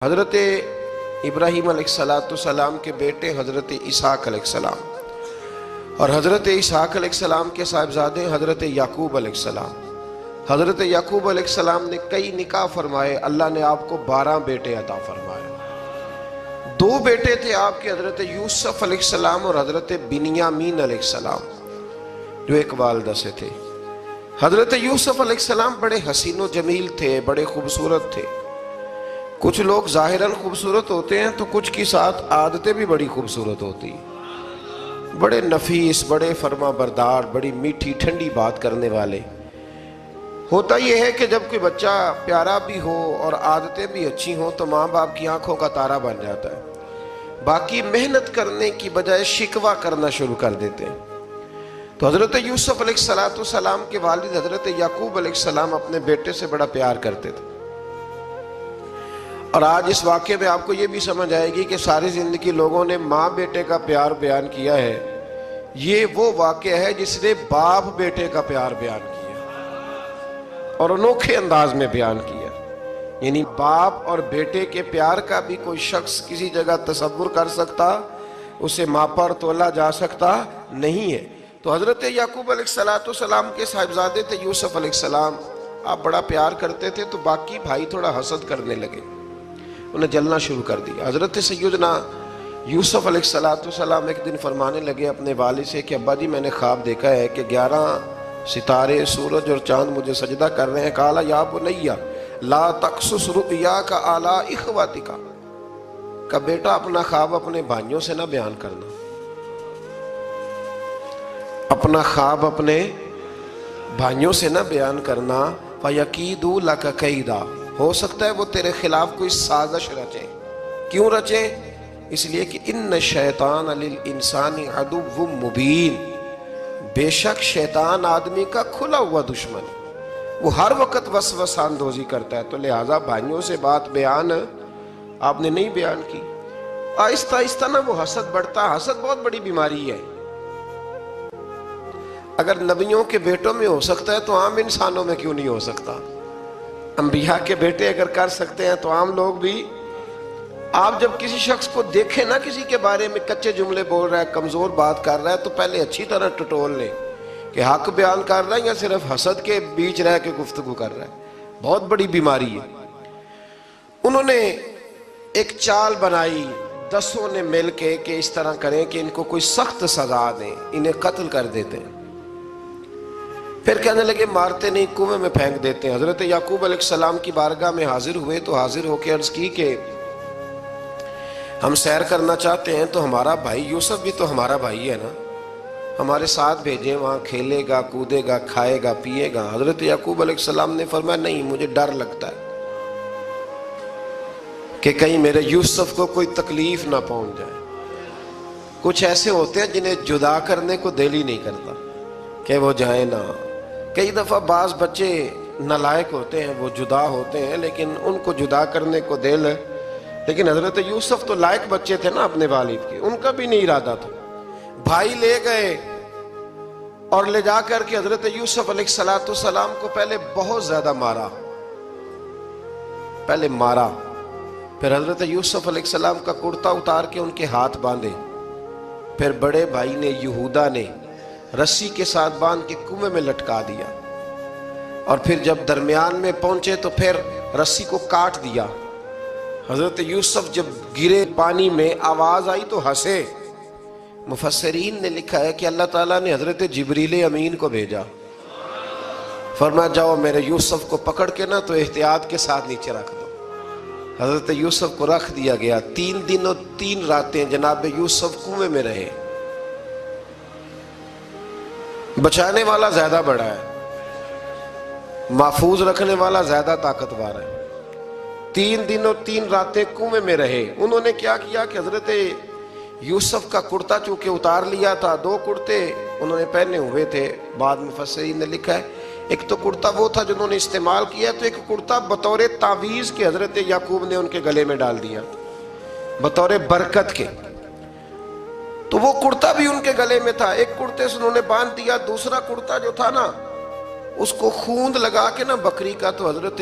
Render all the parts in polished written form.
حضرت ابراہیم علیہ السلام کے بیٹے حضرت اسحاق علیہ السلام اور حضرت اسحاق علیہ السلام کے صاحبزادے حضرت یعقوب علیہ السلام۔ حضرت یعقوب علیہ السلام نے کئی نکاح فرمائے، اللہ نے آپ کو 12 بیٹے عطا فرمائے۔ 2 بیٹے تھے آپ کے، حضرت یوسف علیہ السلام اور حضرت بنیامین علیہ السلام، جو ایک والدہ سے تھے۔ حضرت یوسف علیہ السلام بڑے حسین و جمیل تھے، بڑے خوبصورت تھے۔ کچھ لوگ ظاہراً خوبصورت ہوتے ہیں تو کچھ کی ساتھ عادتیں بھی بڑی خوبصورت ہوتی ہیں، بڑے نفیس، بڑے فرما بردار، بڑی میٹھی ٹھنڈی بات کرنے والے۔ ہوتا یہ ہے کہ جب کوئی بچہ پیارا بھی ہو اور عادتیں بھی اچھی ہوں تو ماں باپ کی آنکھوں کا تارا بن جاتا ہے، باقی محنت کرنے کی بجائے شکوہ کرنا شروع کر دیتے ہیں۔ تو حضرت یوسف علیہ السلام کے والد حضرت یعقوب علیہ السلام اپنے بیٹے سے بڑا پیار کرتے تھے۔ اور آج اس واقعے میں آپ کو یہ بھی سمجھ آئے گی کہ ساری زندگی لوگوں نے ماں بیٹے کا پیار بیان کیا ہے، یہ وہ واقعہ ہے جس نے باپ بیٹے کا پیار بیان کیا اور انوکھے انداز میں بیان کیا۔ یعنی باپ اور بیٹے کے پیار کا بھی کوئی شخص کسی جگہ تصور کر سکتا، اسے ماپا اور تولا جا سکتا نہیں ہے۔ تو حضرت یعقوب علیہ السلام کے صاحبزادے تھے یوسف علیہ السلام، آپ بڑا پیار کرتے تھے تو باقی بھائی تھوڑا حسد کرنے لگے، انہیں جلنا شروع کر دیا۔ حضرت سیدنا یوسف علیہ السلام ایک دن فرمانے لگے اپنے والد سے کہ ابا جی میں نے خواب دیکھا ہے کہ 11 ستارے، سورج اور چاند مجھے سجدہ کر رہے ہیں۔ قال یا بنی لا تقصص رؤیاک علی اخواتک، کہ بیٹا اپنا خواب اپنے بھائیوں سے نہ بیان کرنا، اپنا خواب اپنے بھائیوں سے نہ بیان کرنا۔ فَيَكِيدُوا لَكَ كَيْدًا، ہو سکتا ہے وہ تیرے خلاف کوئی سازش رچیں۔ کیوں رچیں؟ اس لیے کہ ان الشیطان للانسان عدو مبین، بے شک شیطان آدمی کا کھلا ہوا دشمن، وہ ہر وقت وسوسہ اندوزی کرتا ہے۔ تو لہٰذا بھائیوں سے بات بیان آپ نے نہیں بیان کی۔ آہستہ آہستہ نہ وہ حسد بڑھتا، حسد بہت بڑی بیماری ہے۔ اگر نبیوں کے بیٹوں میں ہو سکتا ہے تو عام انسانوں میں کیوں نہیں ہو سکتا؟ انبیاء کے بیٹے اگر کر سکتے ہیں تو عام لوگ بھی۔ آپ جب کسی شخص کو دیکھیں نا کسی کے بارے میں کچے جملے بول رہا ہے، کمزور بات کر رہا ہے، تو پہلے اچھی طرح ٹٹول لیں کہ حق بیان کر رہا ہے یا صرف حسد کے بیچ رہ کے گفتگو کر رہا ہے۔ بہت بڑی بیماری ہے۔ انہوں نے ایک چال بنائی 10 نے مل کے کہ اس طرح کریں کہ ان کو کوئی سخت سزا دیں، انہیں قتل کر دیتے ہیں۔ پھر کہنے لگے مارتے نہیں، کنویں میں پھینک دیتے ہیں۔ حضرت یعقوب علیہ السلام کی بارگاہ میں حاضر ہوئے تو حاضر ہو کے عرض کی کہ ہم سیر کرنا چاہتے ہیں تو ہمارا بھائی یوسف بھی تو ہمارا بھائی ہے نا، ہمارے ساتھ بھیجیں، وہاں کھیلے گا، کودے گا، کھائے گا، پیے گا۔ حضرت یعقوب علیہ السلام نے فرمایا نہیں، مجھے ڈر لگتا ہے کہ کہیں میرے یوسف کو کوئی تکلیف نہ پہنچ جائے۔ کچھ ایسے ہوتے ہیں جنہیں جدا کرنے کو دل ہی نہیں کرتا کہ وہ جائیں نہ۔ کئی دفعہ بعض بچے نالائق ہوتے ہیں، وہ جدا ہوتے ہیں لیکن ان کو جدا کرنے کو دل ہے، لیکن حضرت یوسف تو لائق بچے تھے نا اپنے والد کے، ان کا بھی نہیں ارادہ تھا۔ بھائی لے گئے اور لے جا کر کے حضرت یوسف علیہ السلام کو پہلے بہت زیادہ مارا، پھر حضرت یوسف علیہ السلام کا کرتا اتار کے ان کے ہاتھ باندھے، پھر بڑے بھائی نے یہودا نے رسی کے ساتھ باندھ کے کنویں میں لٹکا دیا، اور پھر جب درمیان میں پہنچے تو پھر رسی کو کاٹ دیا۔ حضرت یوسف جب گرے پانی میں آواز آئی تو ہنسے۔ مفسرین نے لکھا ہے کہ اللہ تعالیٰ نے حضرت جبریل امین کو بھیجا، فرمایا جاؤ میرے یوسف کو پکڑ کے نا تو احتیاط کے ساتھ نیچے رکھ دو۔ حضرت یوسف کو رکھ دیا گیا۔ 3 دن اور 3 راتیں جناب یوسف کنویں میں رہے۔ بچانے والا زیادہ بڑا ہے، محفوظ رکھنے والا زیادہ طاقتور ہے۔ 3 دن اور 3 راتیں کنویں میں رہے۔ انہوں نے کیا کیا کہ حضرت یوسف کا کرتا چونکہ اتار لیا تھا، 2 کرتے انہوں نے پہنے ہوئے تھے، بعد مفسرین نے لکھا ہے ایک تو کرتا وہ تھا جنہوں نے استعمال کیا، تو ایک کرتا بطور تعویذ کے حضرت یعقوب نے ان کے گلے میں ڈال دیا بطور برکت کے، تو وہ کرتا بھی ان کے گلے میں تھا۔ ایک کرتے سے انہوں نے باندھ دیا، دوسرا کرتا جو تھا نا اس کو خوند لگا کے نا بکری کا، تو حضرت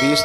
20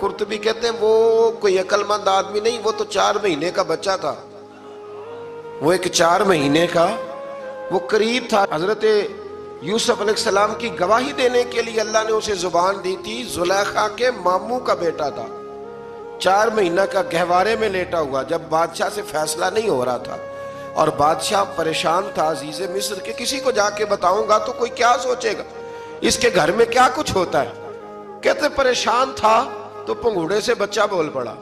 قرطبی کہتے ہیں وہ کوئی عقل مند آدمی نہیں، وہ تو 4 مہینے کا بچہ تھا، وہ ایک 4 مہینے کا وہ قریب تھا۔ حضرت یوسف علیہ السلام کی گواہی دینے کے لیے اللہ نے اسے زبان دی تھی، زلیخا کے ماموں کا بیٹا تھا، 4 مہینہ کا گہوارے میں لیٹا ہوا، جب بادشاہ سے فیصلہ نہیں ہو رہا تھا اور بادشاہ پریشان تھا عزیز مصر کے کسی کو جا کے بتاؤں گا تو کوئی کیا سوچے گا، اس کے گھر میں کیا کچھ ہوتا ہے۔ کہتے پریشان تھا تو پنگوڑے سے بچہ بول پڑا،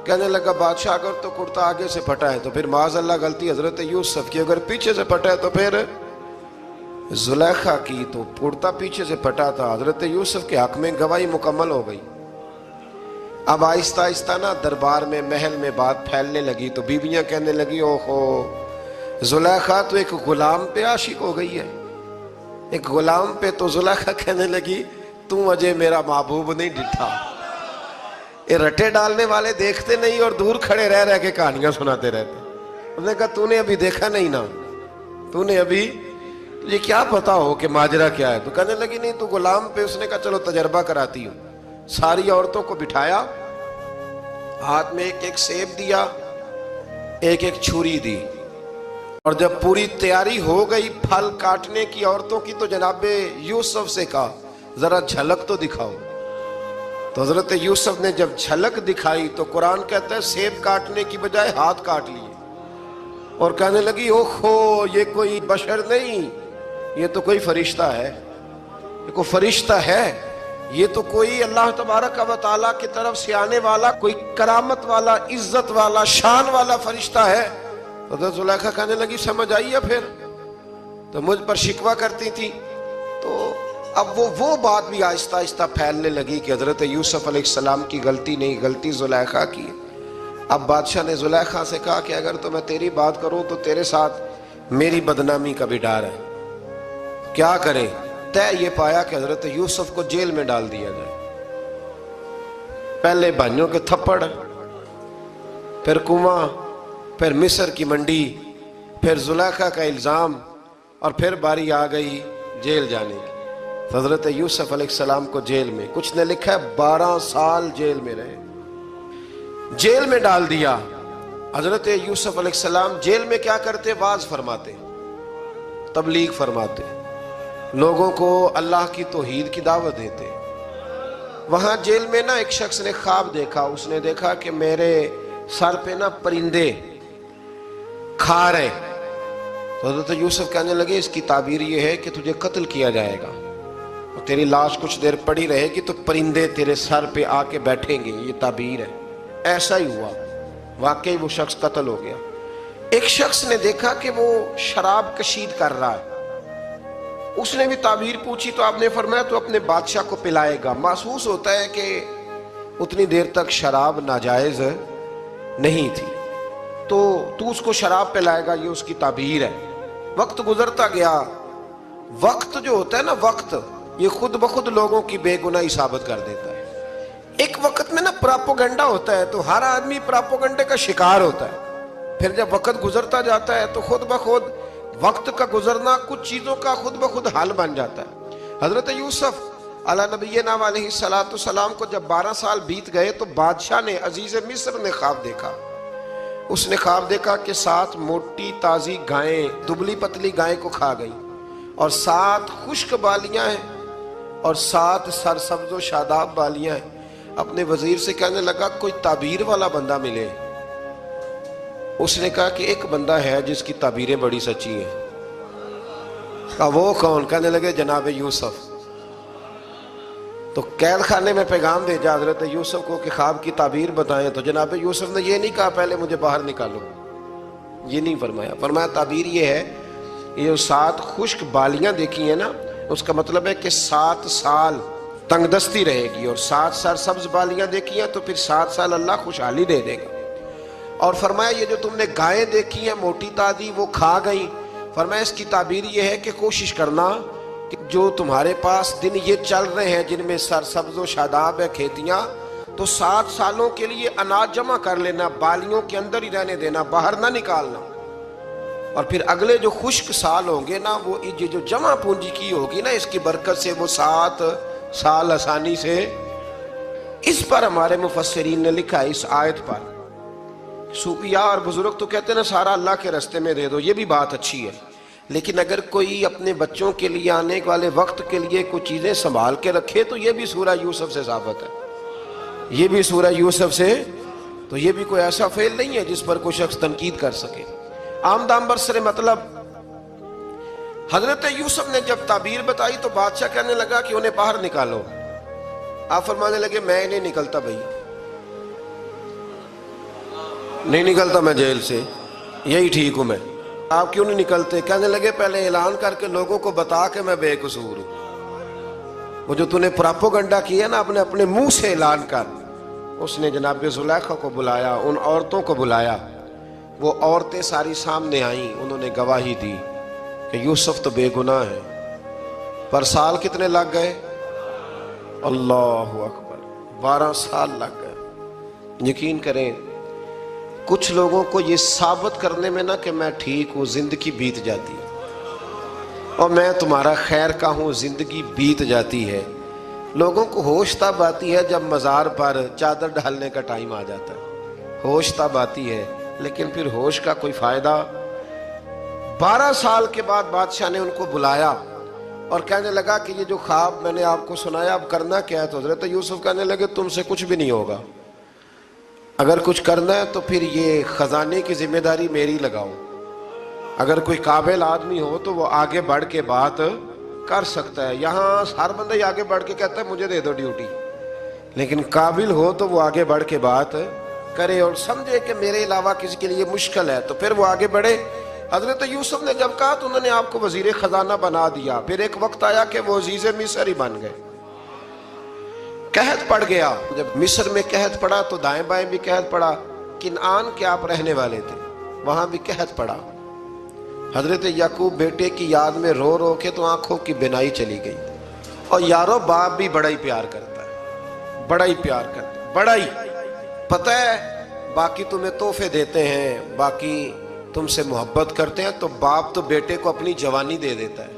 کہنے لگا بادشاہ اگر تو کرتا آگے سے پھٹا ہے تو پھر معاذ اللہ غلطی حضرت یوسف کی، اگر پیچھے سے پھٹا ہے تو پھر زلیخا کی، تو کرتا پیچھے سے پھٹا تھا۔ حضرت یوسف کے حق میں گواہی مکمل ہو گئی۔ اب آہستہ آہستہ نا دربار میں محل میں بات پھیلنے لگی، تو بیویاں کہنے لگی اوہو زلیخا تو ایک غلام پہ عاشق ہو گئی ہے، ایک غلام پہ۔ تو زلیخا کہنے لگی تم اجے میرا محبوب نہیں ڈٹھا۔ یہ رٹے ڈالنے والے دیکھتے نہیں اور دور کھڑے رہ رہ کے کہانیاں سناتے رہتے۔ انہوں نے کہا تو نے ابھی دیکھا نہیں نا، تو نے ابھی تجھے کیا پتا ہو کہ ماجرا کیا ہے؟ تو کہنے لگی نہیں تو غلام پہ۔ اس نے کہا چلو تجربہ کراتی ہوں۔ ساری عورتوں کو بٹھایا، ہاتھ میں ایک ایک سیب دیا، ایک ایک چھری دی، اور جب پوری تیاری ہو گئی پھل کاٹنے کی عورتوں کی، تو جناب یوسف سے کہا ذرا جھلک تو دکھاؤ۔ تو حضرت یوسف نے جب جھلک دکھائی تو قرآن کہتا ہے سیب کاٹنے کی بجائے ہاتھ کاٹ لیے، اور کہنے لگی اوہو یہ کوئی بشر نہیں، یہ تو کوئی فرشتہ ہے، یہ کوئی فرشتہ ہے، یہ تو کوئی اللہ تبارک و تعالیٰ کی طرف سے آنے والا کوئی کرامت والا، عزت والا، شان والا فرشتہ ہے۔ حضرت زلیخا کہنے لگی سمجھ آئی ہے پھر تو مجھ پر شکوہ کرتی تھی۔ تو اب وہ بات بھی آہستہ آہستہ پھیلنے لگی کہ حضرت یوسف علیہ السلام کی غلطی نہیں، غلطی زلیخا کی۔ اب بادشاہ نے زلیخا سے کہا کہ اگر تو میں تیری بات کروں تو تیرے ساتھ میری بدنامی کا بھی ڈر ہے، کیا کرے؟ طے یہ پایا کہ حضرت یوسف کو جیل میں ڈال دیا جائے۔ پہلے بھائیوں کے تھپڑ، پھر کنواں، پھر مصر کی منڈی، پھر زلیخا کا الزام، اور پھر باری آ گئی جیل جانے کی۔ حضرت یوسف علیہ السلام کو جیل میں، کچھ نے لکھا ہے 12 سال جیل میں رہے، جیل میں ڈال دیا۔ حضرت یوسف علیہ السلام جیل میں کیا کرتے؟ واعظ فرماتے، تبلیغ فرماتے، لوگوں کو اللہ کی توحید کی دعوت دیتے۔ وہاں جیل میں نا ایک شخص نے خواب دیکھا، اس نے دیکھا کہ میرے سر پہ نا پرندے کھا رہے۔ تو حضرت یوسف کہنے لگے اس کی تعبیر یہ ہے کہ تجھے قتل کیا جائے گا، اور تیری لاش کچھ دیر پڑی رہے گی تو پرندے تیرے سر پہ آ کے بیٹھیں گے، یہ تعبیر ہے۔ ایسا ہی ہوا، واقعی وہ شخص قتل ہو گیا۔ ایک شخص نے دیکھا کہ وہ شراب کشید کر رہا ہے، اس نے بھی تعبیر پوچھی تو آپ نے فرمایا تو اپنے بادشاہ کو پلائے گا۔ محسوس ہوتا ہے کہ اتنی دیر تک شراب ناجائز نہیں تھی، تو اس کو شراب پلائے گا، یہ اس کی تعبیر ہے۔ وقت گزرتا گیا، وقت جو ہوتا ہے نا، وقت یہ خود بخود لوگوں کی بے گناہی ثابت کر دیتا ہے۔ ایک وقت میں نا پراپوگنڈا ہوتا ہے تو ہر آدمی پراپوگنڈے کا شکار ہوتا ہے، پھر جب وقت گزرتا جاتا ہے تو خود بخود وقت کا گزرنا کچھ چیزوں کا خود بخود حل بن جاتا ہے۔ حضرت یوسف علی نبینا علیہ السلام کو جب 12 سال بیت گئے تو بادشاہ نے، عزیز مصر نے خواب دیکھا۔ اس نے خواب دیکھا کہ 7 موٹی تازی گائیں دبلی پتلی گائیں کو کھا گئی، اور 7 خشک بالیاں ہیں اور 7 سرسبز و شاداب بالیاں ہیں۔ اپنے وزیر سے کہنے لگا کوئی تعبیر والا بندہ ملے۔ اس نے کہا کہ ایک بندہ ہے جس کی تعبیریں بڑی سچی ہیں۔ کہا وہ کون؟ کہنے لگے جناب یوسف۔ تو قید خانے میں پیغام بھیجا حضرت یوسف کو کہ خواب کی تعبیر بتائیں، تو جناب یوسف نے یہ نہیں کہا پہلے مجھے باہر نکالو، یہ نہیں فرمایا۔ فرمایا تعبیر یہ ہے، یہ 7 خشک بالیاں دیکھی ہیں نا، اس کا مطلب ہے کہ 7 سال تنگ دستی رہے گی، اور 7 سرسبز بالیاں دیکھی ہیں تو پھر 7 سال اللہ خوشحالی دے دے گا۔ اور فرمایا یہ جو تم نے گائیں دیکھی ہیں موٹی تازی وہ کھا گئیں، فرمایا اس کی تعبیر یہ ہے کہ کوشش کرنا کہ جو تمہارے پاس دن یہ چل رہے ہیں جن میں سرسبز و شاداب ہے کھیتیاں، تو 7 سالوں کے لیے اناج جمع کر لینا، بالیوں کے اندر ہی رہنے دینا، باہر نہ نکالنا۔ اور پھر اگلے جو خشک سال ہوں گے نا، وہ یہ جو جمع پونجی کی ہوگی نا، اس کی برکت سے وہ 7 سال آسانی سے، اس پر ہمارے مفسرین نے لکھا ہے، اس آیت پر صوفیاء اور بزرگ تو کہتے ہیں نا سارا اللہ کے راستے میں دے دو، یہ بھی بات اچھی ہے، لیکن اگر کوئی اپنے بچوں کے لیے آنے والے وقت کے لیے کوئی چیزیں سنبھال کے رکھے تو یہ بھی سورہ یوسف سے ثابت ہے، یہ بھی سورہ یوسف سے، تو یہ بھی کوئی ایسا فعل نہیں ہے جس پر کوئی شخص تنقید کر سکے۔ آمدام برسر مطلب حضرت یوسف نے جب تعبیر بتائی تو بادشاہ کہنے لگا کہ انہیں باہر نکالو۔ آپ فرمانے لگے میں نہیں نکلتا بھائی، نہیں نکلتا میں جیل سے، یہی ٹھیک ہوں میں۔ آپ کیوں نہیں نکلتے؟ کہنے لگے پہلے اعلان کر کے لوگوں کو بتا کہ میں بے قصور ہوں، وہ جو تو نے پراپوگنڈا کیا نا اپنے منہ سے اعلان کر۔ اس نے جناب زلیخا کو بلایا، ان عورتوں کو بلایا، وہ عورتیں ساری سامنے آئیں، انہوں نے گواہی دی کہ یوسف تو بے گناہ ہے، پر سال کتنے لگ گئے؟ اللہ اکبر، 12 سال لگ گئے۔ یقین کریں کچھ لوگوں کو یہ ثابت کرنے میں نا کہ میں ٹھیک ہوں، زندگی بیت جاتی ہے، اور میں تمہارا خیر کا ہوں، زندگی بیت جاتی ہے۔ لوگوں کو ہوش تب آتی ہے جب مزار پر چادر ڈالنے کا ٹائم آ جاتا ہے، ہوش تب آتی ہے، لیکن پھر ہوش کا کوئی فائدہ۔ 12 سال کے بعد بادشاہ نے ان کو بلایا اور کہنے لگا کہ یہ جو خواب میں نے آپ کو سنایا اب کرنا کیا ہے؟ تو حضرت یوسف کہنے لگے تم سے کچھ بھی نہیں ہوگا، اگر کچھ کرنا ہے تو پھر یہ خزانے کی ذمہ داری میری لگاؤ، اگر کوئی قابل آدمی ہو تو وہ آگے بڑھ کے بات کر سکتا ہے۔ یہاں ہر بندہ ہی آگے بڑھ کے کہتا ہے مجھے دے دو ڈیوٹی، لیکن قابل ہو تو وہ آگے بڑھ کے بات کرے اور سمجھے کہ میرے علاوہ کسی کے لیے مشکل ہے تو پھر وہ آگے بڑھے۔ حضرت یوسف نے جب کہا تو انہوں نے آپ کو وزیر خزانہ بنا دیا، پھر ایک وقت آیا کہ وہ عزیز مصر ہی بن گئے۔ قحط پڑ گیا، جب مصر میں قحط پڑا تو دائیں بائیں بھی قحط پڑا، کنعان کے آپ رہنے والے تھے، وہاں بھی قحط پڑا۔ حضرت یعقوب بیٹے کی یاد میں رو رو کے تو آنکھوں کی بینائی چلی گئی۔ اور یارو باپ بھی بڑا ہی پیار کرتا ہے، بڑا ہی پیار کرتا ہے، بڑا ہی، پتہ ہے باقی تمہیں تحفے دیتے ہیں، باقی تم سے محبت کرتے ہیں، تو باپ تو بیٹے کو اپنی جوانی دے دیتا ہے،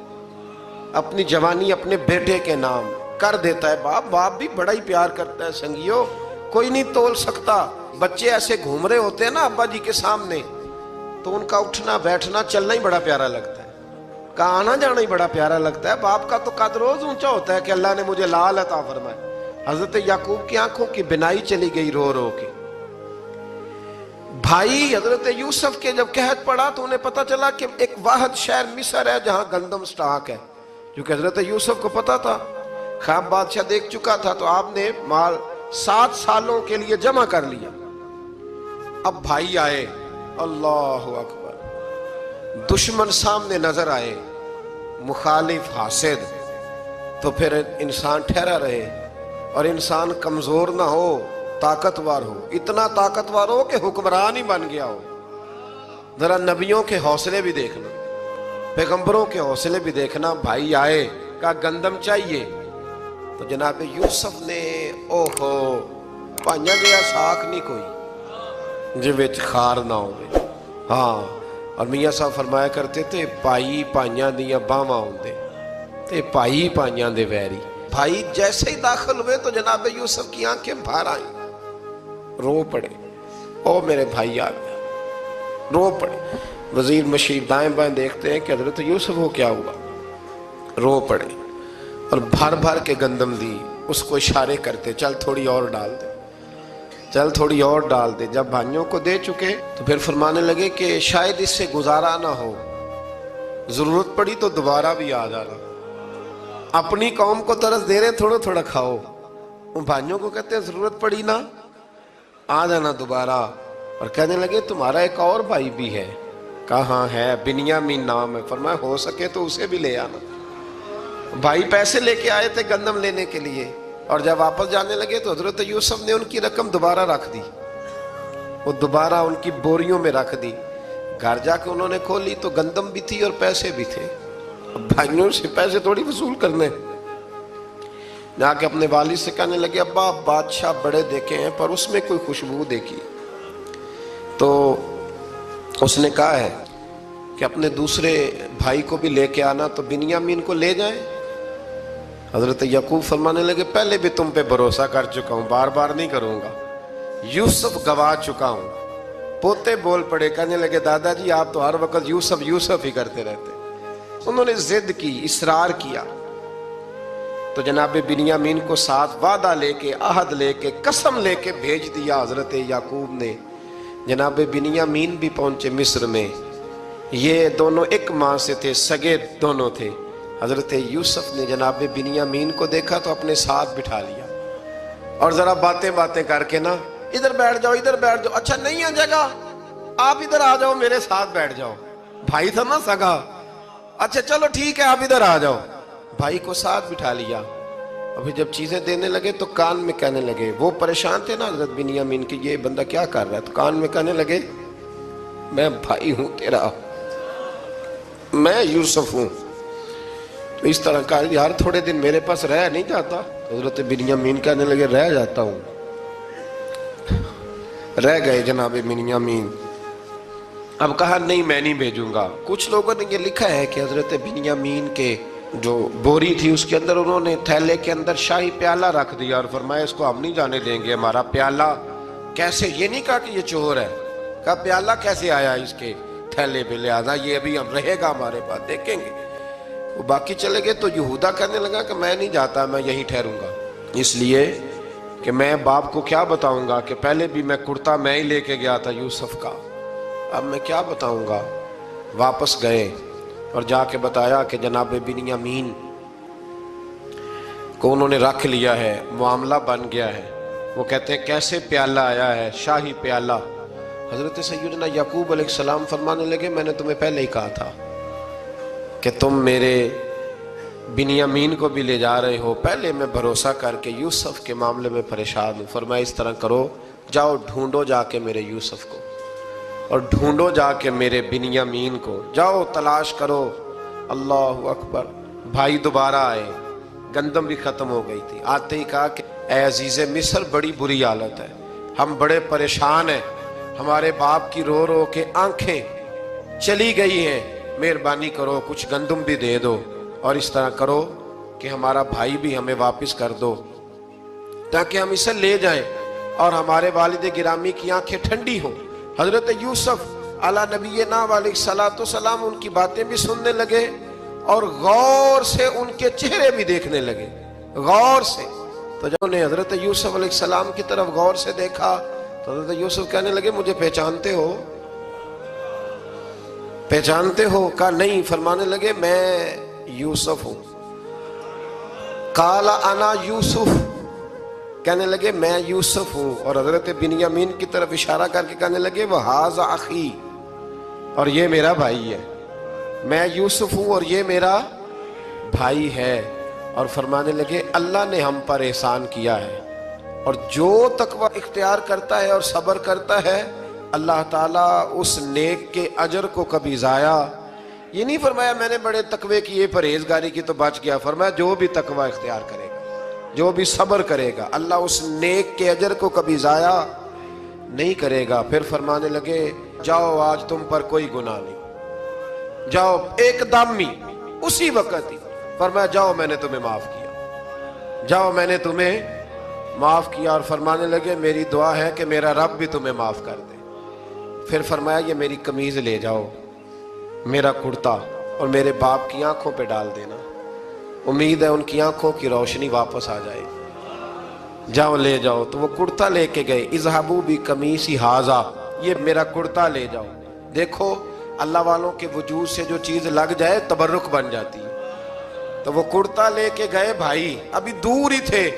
اپنی جوانی اپنے بیٹے کے نام کر دیتا ہے۔ باپ بھی بڑا ہی پیار کرتا ہے۔ سنگیو کوئی نہیں تول سکتا، بچے ایسے گھوم رہے ہوتے ہیں نا ابا جی کے سامنے تو ان کا اٹھنا بیٹھنا چلنا ہی بڑا پیارا لگتا ہے، کا آنا جانا ہی بڑا پیارا لگتا ہے۔ باپ کا تو قد روز اونچا ہوتا ہے کہ اللہ نے مجھے لال عطا فرمائے۔ حضرت یعقوب کی آنکھوں کی بینائی چلی گئی رو رو کے۔ بھائی حضرت یوسف کے جب قحط پڑا تو انہیں پتا چلا کہ ایک واحد شہر مصر ہے جہاں گندم سٹاک ہے، کیونکہ حضرت یوسف کو پتا تھا، خواب بادشاہ دیکھ چکا تھا، تو آپ نے مال 7 سالوں کے لیے جمع کر لیا۔ اب بھائی آئے، اللہ اکبر، دشمن سامنے نظر آئے، مخالف حاسد، تو پھر انسان ٹھہرا رہے اور انسان کمزور نہ ہو، طاقتور ہو، اتنا طاقتور ہو کہ حکمران ہی بن گیا ہو۔ ذرا نبیوں کے حوصلے بھی دیکھنا، پیغمبروں کے حوصلے بھی دیکھنا۔ بھائی آئے، کہا گندم چاہیے، تو جناب یوسف نے اوہو پائیاں گیا ساکھ نہیں کوئی جی وچ خار نہ ہوئے۔ ہاں، اور میاں صاحب فرمایا کرتے تھے پائی پائیاں دیاں باواں ہوندے تے پائی پائیاں دے ویری۔ بھائی جیسے ہی داخل ہوئے تو جناب یوسف کی آنکھیں بھر آئیں، رو پڑے، او میرے بھائی آ گیا، رو پڑے۔ وزیر مشیر دائیں بائیں دیکھتے ہیں کہ حضرت یوسف کو کیا ہوا، رو پڑے اور بھر بھر کے گندم دی، اس کو اشارے کرتے چل تھوڑی اور ڈال دے، چل تھوڑی اور ڈال دے۔ جب بھائیوں کو دے چکے تو پھر فرمانے لگے کہ شاید اس سے گزارا نہ ہو، ضرورت پڑی تو دوبارہ بھی آ جانا، اپنی قوم کو طرز دے رہے تھوڑا تھوڑا کھاؤ۔ ان بھائیوں کو کہتے ہیں ضرورت پڑی نا آ جانا دوبارہ۔ اور کہنے لگے تمہارا ایک اور بھائی بھی ہے، کہاں ہے؟ بنیامین نام ہے۔ فرمایا ہو سکے تو اسے بھی لے آنا۔ بھائی پیسے لے کے آئے تھے گندم لینے کے لیے، اور جب واپس جانے لگے تو حضرت یوسف نے ان کی رقم دوبارہ رکھ دی، وہ دوبارہ ان کی بوریوں میں رکھ دی۔ گھر جا کے انہوں نے کھولی تو گندم بھی تھی اور پیسے بھی تھے۔ بھائیوں سے پیسے تھوڑی وصول کرنے، جا کے اپنے والد سے کہنے لگے ابا بادشاہ بڑے دیکھے ہیں پر اس میں کوئی خوشبو دیکھی، تو اس نے کہا ہے کہ اپنے دوسرے بھائی کو بھی لے کے آنا تو بنیامین کو لے جائیں. حضرت یعقوب فرمانے لگے پہلے بھی تم پہ بھروسہ کر چکا ہوں، بار بار نہیں کروں گا، یوسف گوا چکا ہوں. پوتے بول پڑے، کہنے لگے دادا جی آپ تو ہر وقت یوسف یوسف ہی کرتے رہتے. انہوں نے ضد کی، اصرار کیا، تو جناب بنیامین کو ساتھ وعدہ لے کے، عہد لے کے، قسم لے کے بھیج دیا حضرت یعقوب نے. جناب بنیامین بھی پہنچے مصر میں. یہ دونوں ایک ماں سے تھے، سگے دونوں تھے. حضرت یوسف نے جناب بنیامین کو دیکھا تو اپنے ساتھ بٹھا لیا اور ذرا باتیں کر کے نا، ادھر بیٹھ جاؤ، ادھر بیٹھ جاؤ، اچھا نہیں ہے جگہ، آپ ادھر آ جاؤ، میرے ساتھ بیٹھ جاؤ. بھائی تھا نا سگا، اچھا چلو ٹھیک ہے آپ ادھر آ جاؤ. بھائی کو ساتھ بٹھا لیا. ابھی جب چیزیں دینے لگے تو کان میں کہنے لگے، وہ پریشان تھے نا حضرت بنیامین کی، یہ بندہ کیا کر رہا ہے، تو کان میں کہنے لگے میں بھائی ہوں تیرا، میں یوسف ہوں. اس طرح کہا یار تھوڑے دن میرے پاس رہ نہیں جاتا. حضرت بنیامین کہنے لگے رہ جاتا ہوں. رہ گئے جناب بنیامین. اب کہا نہیں میں نہیں بھیجوں گا. کچھ لوگوں نے یہ لکھا ہے کہ حضرت بنیامین کے جو بوری تھی اس کے اندر انہوں نے تھیلے کے اندر شاہی پیالہ رکھ دیا اور فرمایا اس کو ہم نہیں جانے دیں گے، ہمارا پیالہ. کیسے؟ یہ نہیں کہا کہ یہ چور ہے، کہا پیالہ کیسے آیا اس کے تھیلے پہ، لہذا یہ ابھی ہم رہے گا ہمارے پاس، دیکھیں گے. وہ باقی چلے گئے تو یہودا کہنے لگا کہ میں نہیں جاتا، میں یہیں ٹھہروں گا، اس لیے کہ میں باپ کو کیا بتاؤں گا کہ پہلے بھی میں کرتا میں ہی لے کے گیا تھا یوسف کا، اب میں کیا بتاؤں گا. واپس گئے اور جا کے بتایا کہ جناب بنیامین کو انہوں نے رکھ لیا ہے، معاملہ بن گیا ہے. وہ کہتے ہیں کیسے پیالہ آیا ہے، شاہی پیالہ. حضرت سیدنا یعقوب علیہ السلام فرمانے لگے میں نے تمہیں پہلے ہی کہا تھا کہ تم میرے بنیامین کو بھی لے جا رہے ہو. پہلے میں بھروسہ کر کے یوسف کے معاملے میں پریشان ہوں. فرمایا اس طرح کرو، جاؤ ڈھونڈو جا کے میرے یوسف کو اور ڈھونڈو جا کے میرے بنیامین کو، جاؤ تلاش کرو. اللہ اکبر. بھائی دوبارہ آئے، گندم بھی ختم ہو گئی تھی. آتے ہی کہا کہ اے عزیز مصر بڑی بری حالت ہے، ہم بڑے پریشان ہیں، ہمارے باپ کی رو رو کے آنکھیں چلی گئی ہیں، مہربانی کرو کچھ گندم بھی دے دو اور اس طرح کرو کہ ہمارا بھائی بھی ہمیں واپس کر دو تاکہ ہم اسے لے جائیں اور ہمارے والد گرامی کی آنکھیں ٹھنڈی ہوں. حضرت یوسف علی نبینا علیہ الصلوۃ والسلام ان کی باتیں بھی سننے لگے اور غور سے ان کے چہرے بھی دیکھنے لگے، غور سے. تو جب انہوں نے حضرت یوسف علیہ السلام کی طرف غور سے دیکھا تو حضرت یوسف کہنے لگے مجھے پہچانتے ہو؟ پہچانتے ہو؟ کہا نہیں. فرمانے لگے میں یوسف ہوں. قال انا یوسف، کہنے لگے میں یوسف ہوں. اور حضرت بنیامین کی طرف اشارہ کر کے کہنے لگے وہذا اخی، اور یہ میرا بھائی ہے. میں یوسف ہوں اور یہ میرا بھائی ہے. اور فرمانے لگے اللہ نے ہم پر احسان کیا ہے، اور جو تقوی اختیار کرتا ہے اور صبر کرتا ہے اللہ تعالیٰ اس نیک کے اجر کو کبھی ضائع. یہ نہیں فرمایا میں نے بڑے تقوی کیے پرہیزگاری کی تو بچ گیا، فرمایا جو بھی تقوی اختیار کرے گا، جو بھی صبر کرے گا، اللہ اس نیک کے اجر کو کبھی ضائع نہیں کرے گا. پھر فرمانے لگے جاؤ آج تم پر کوئی گناہ نہیں، جاؤ. ایک دم ہی اسی وقت ہی فرمایا جاؤ میں نے تمہیں معاف کیا، جاؤ میں نے تمہیں معاف کیا. اور فرمانے لگے میری دعا ہے کہ میرا رب بھی تمہیں معاف کر دے. پھر فرمایا یہ میری قمیض لے جاؤ، میرا کرتا، اور میرے باپ کی آنکھوں پہ ڈال دینا، امید ہے ان کی آنکھوں کی روشنی واپس آ جائے. جاؤ لے جاؤ. تو وہ کرتا لے کے گئے. اذهبوا بقمیصی ھذا، یہ میرا کرتا لے جاؤ. دیکھو اللہ والوں کے وجود سے جو چیز لگ جائے تبرک بن جاتی ہے. تو وہ کرتا لے کے گئے. بھائی ابھی دور ہی تھے،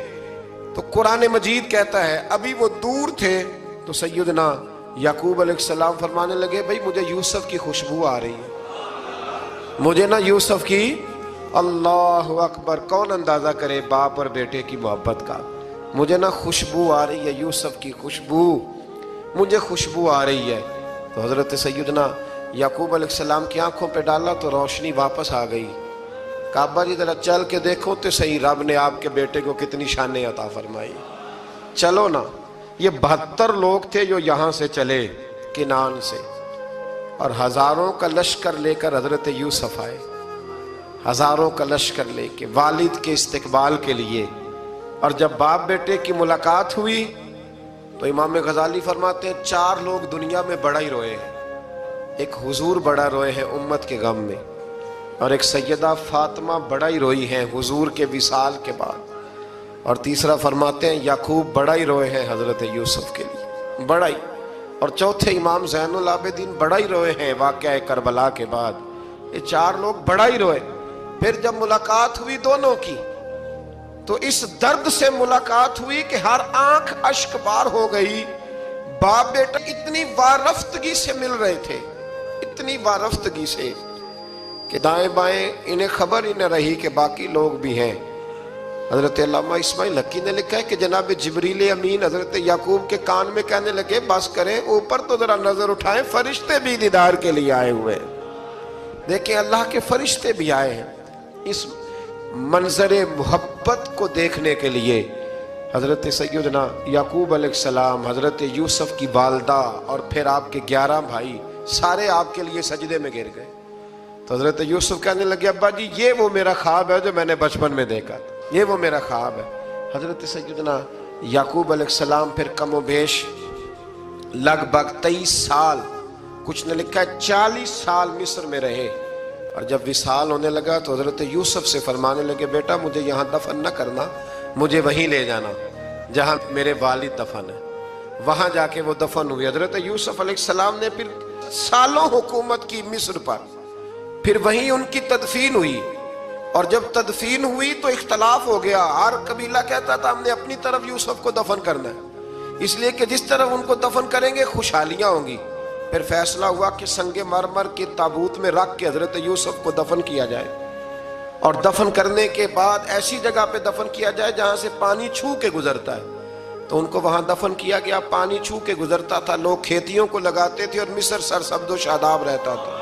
تو قرآن مجید کہتا ہے ابھی وہ دور تھے تو سیدنا یعقوب علیہ السلام فرمانے لگے بھائی مجھے یوسف کی خوشبو آ رہی ہے، مجھے نا یوسف کی. اللہ اکبر. کون اندازہ کرے باپ اور بیٹے کی محبت کا. مجھے نا خوشبو آ رہی ہے، یوسف کی خوشبو، مجھے خوشبو آ رہی ہے. تو حضرت سیدنا یعقوب علیہ السلام کی آنکھوں پہ ڈالا تو روشنی واپس آ گئی. کعبہ جی ذرا چل کے دیکھو تو صحیح رب نے آپ کے بیٹے کو کتنی شانیں عطا فرمائی. چلو نا. یہ 72 لوگ تھے جو یہاں سے چلے کنان سے، اور ہزاروں کا لشکر لے کر حضرت یوسف آئے، ہزاروں کا لشکر لے کے والد کے استقبال کے لیے۔ اور جب باپ بیٹے کی ملاقات ہوئی تو امام غزالی فرماتے ہیں 4 لوگ دنیا میں بڑا ہی روئے ہیں۔ ایک حضور بڑا روئے ہیں امت کے غم میں، اور ایک سیدہ فاطمہ بڑا ہی روئی ہیں حضور کے وصال کے بعد، اور تیسرا فرماتے ہیں یعقوب بڑا ہی روئے ہیں حضرت یوسف کے لیے، بڑا ہی، اور چوتھے امام زین العابدین بڑا ہی روئے ہیں واقعہ کربلا کے بعد۔ یہ 4 لوگ بڑا ہی روئے۔ پھر جب ملاقات ہوئی دونوں کی تو اس درد سے ملاقات ہوئی کہ ہر آنکھ اشک بار ہو گئی۔ باپ بیٹا اتنی وارفتگی سے مل رہے تھے، اتنی وارفتگی سے کہ دائیں بائیں انہیں خبر ہی نہ رہی کہ باقی لوگ بھی ہیں۔ حضرت علامہ اسماعیل حقی نے لکھا ہے کہ جناب جبریل امین حضرت یعقوب کے کان میں کہنے لگے بس کریں، اوپر تو ذرا نظر اٹھائیں، فرشتے بھی دیدار کے لیے آئے ہوئے ہیں۔ دیکھیں اللہ کے فرشتے بھی آئے ہیں اس منظر محبت کو دیکھنے کے لیے۔ حضرت سیدنا یعقوب علیہ السلام، حضرت یوسف کی والدہ اور پھر آپ کے 11 بھائی سارے آپ کے لیے سجدے میں گر گئے۔ تو حضرت یوسف کہنے لگے ابا جی یہ وہ میرا خواب ہے جو میں نے بچپن میں دیکھا تھا، یہ وہ میرا خواب ہے۔ حضرت سیدنا یعقوب علیہ السلام پھر کم و بیش لگ بھگ 23 سال، کچھ نے لکھا ہے 40 سال مصر میں رہے، اور جب وصال ہونے لگا تو حضرت یوسف سے فرمانے لگے بیٹا مجھے یہاں دفن نہ کرنا، مجھے وہیں لے جانا جہاں میرے والد دفن ہے۔ وہاں جا کے وہ دفن ہوئے۔ حضرت یوسف علیہ السلام نے پھر سالوں حکومت کی مصر پر، پھر وہیں ان کی تدفین ہوئی، اور جب تدفین ہوئی تو اختلاف ہو گیا۔ ہر قبیلہ کہتا تھا ہم نے اپنی طرف یوسف کو دفن کرنا ہے، اس لیے کہ جس طرف ان کو دفن کریں گے خوشحالیاں ہوں گی۔ پھر فیصلہ ہوا کہ سنگ مرمر کے تابوت میں رکھ کے حضرت یوسف کو دفن کیا جائے، اور دفن کرنے کے بعد ایسی جگہ پہ دفن کیا جائے جہاں سے پانی چھو کے گزرتا ہے۔ تو ان کو وہاں دفن کیا گیا، پانی چھو کے گزرتا تھا، لوگ کھیتیوں کو لگاتے تھے اور مصر سرسبز و شاداب رہتا تھا۔